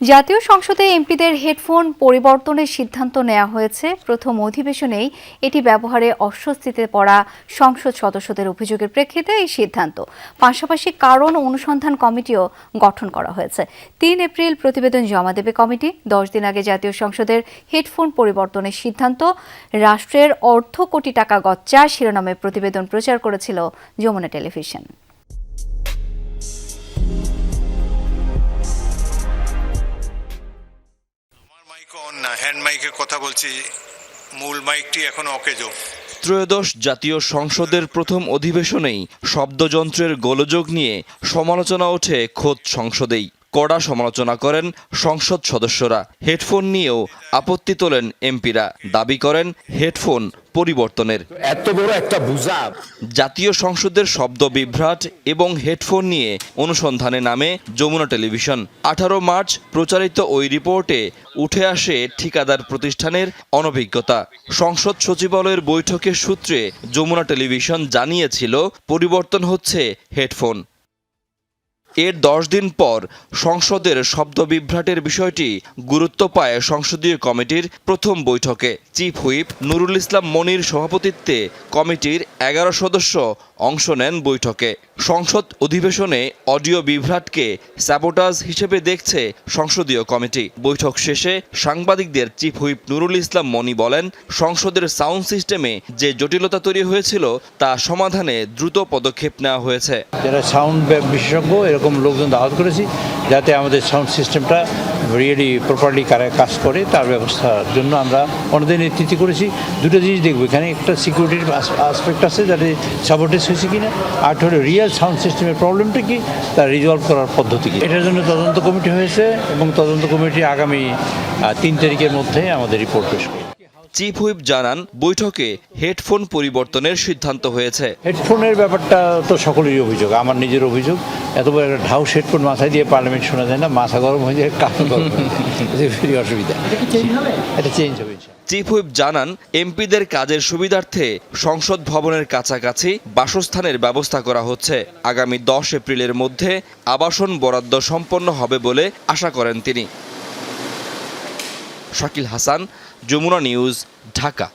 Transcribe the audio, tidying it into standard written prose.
জাতীয় সংসদে এমপিদের হেডফোন পরিবর্তনের সিদ্ধান্ত নেওয়া হয়েছে। প্রথম অধিবেশনেই এটি ব্যবহারে অস্বস্তিতে পড়া সংসদ সদস্যদের অভিযোগের প্রেক্ষিতে এই সিদ্ধান্ত। পাশাপাশি কারণ অনুসন্ধান কমিটিও গঠন করা হয়েছে। ৩ এপ্রিল প্রতিবেদন জমা দেবে কমিটি। 10 দিন আগে জাতীয় সংসদের হেডফোন পরিবর্তনের সিদ্ধান্ত রাষ্ট্রের অর্ধ কোটি টাকা গচ্চা শিরোনামে প্রতিবেদন প্রচার করেছিল যমুনা টেলিভিশন। হ্যান্ড মাইকের কথা বলছি, মূল মাইকটি এখনো অকেজো। ত্রয়োদশ জাতীয় সংসদের প্রথম অধিবেশনেই শব্দযন্ত্রের গোলযোগ নিয়ে সমালোচনা ওঠে খোদ সংসদেই। কড়া সমালোচনা করেন সংসদ সদস্যরা। হেডফোন নিয়েও আপত্তি তোলেন এমপিরা। দাবি করেন হেডফোন পরিবর্তনের। এত বড় একটা বুঝা। জাতীয় সংসদের শব্দ বিভ্রাট এবং হেডফোন নিয়ে অনুসন্ধানে নামে যমুনা টেলিভিশন। 18 মার্চ প্রচারিত ওই রিপোর্টে উঠে আসে ঠিকাদার প্রতিষ্ঠানের অনভিজ্ঞতা। সংসদ সচিবালয়ের বৈঠকের সূত্রে যমুনা টেলিভিশন জানিয়েছিল পরিবর্তন হচ্ছে হেডফোন। এর 10 দিন পর সংসদের শব্দ বিভ্রাটের বিষয়টি গুরুত্ব পায় সংসদীয় কমিটির প্রথম বৈঠকে। চিফ হুইপ নুরুল ইসলাম মনির সভাপতিত্বে কমিটির 11 সদস্য অংশ নেন বৈঠকে। সংসদ অধিবেশনে অডিও বিভ্রাটকে স্যাবোটাজ হিসেবে দেখছে সংসদীয় কমিটি। বৈঠক শেষে সাংবাদিকদের চিফ হুইপ নুরুল ইসলাম মনি বলেন, সংসদের সাউন্ড সিস্টেমে যে জটিলতা তৈরি হয়েছিল তা সমাধানে দ্রুত পদক্ষেপ নেওয়া হয়েছে। যারা সাউন্ড বিশেষজ্ঞ এরকম লোকজন দাওয়াত করেছি, যাতে আমাদের সাউন্ড সিস্টেমটা রিয়েলি প্রপারলি কাজ করে তার ব্যবস্থার জন্য আমরা অনেকদিন নেতৃত্ব করেছি। দুটো জিনিস দেখবো, এখানে একটা সিকিউরিটির আসপেক্ট আছে যাতে সাবোটেজ হয়েছে কিনা, আর হলো রিয়েল সাউন্ড সিস্টেমের প্রবলেমটা কি তা রিজলভ করার পদ্ধতি কি। এটার জন্য তদন্ত কমিটি হয়েছে এবং তদন্ত কমিটি আগামী 3 তারিখের মধ্যে আমাদের রিপোর্ট পেশ করবে। চিফ হুইপ জানান, বৈঠকে হেডফোন পরিবর্তনের সিদ্ধান্ত হয়েছে। হেডফোনের ব্যাপারটা তো সকলেরই অভিযোগ, আমার নিজের অভিযোগ। এত বড় একটা ঢাউস হেডফোন মাথায় দিয়ে পার্লামেন্ট শোনা যায় না, মাথা গরম হয়ে যায়, কান গরম হয়ে যায়, অসুবিধা। এটা চেঞ্জ হবে। চিফ হুইপ জানান, এমপিদের কাজের সুবিধার্থে সংসদ ভবনের কাছাকাছি বাসস্থানের ব্যবস্থা করা হচ্ছে। আগামী 10 এপ্রিলের মধ্যে আবাসন বরাদ্দ সম্পন্ন হবে বলে আশা করেন তিনি। শাকিল হাসান, যমুনা নিউজ, ঢাকা।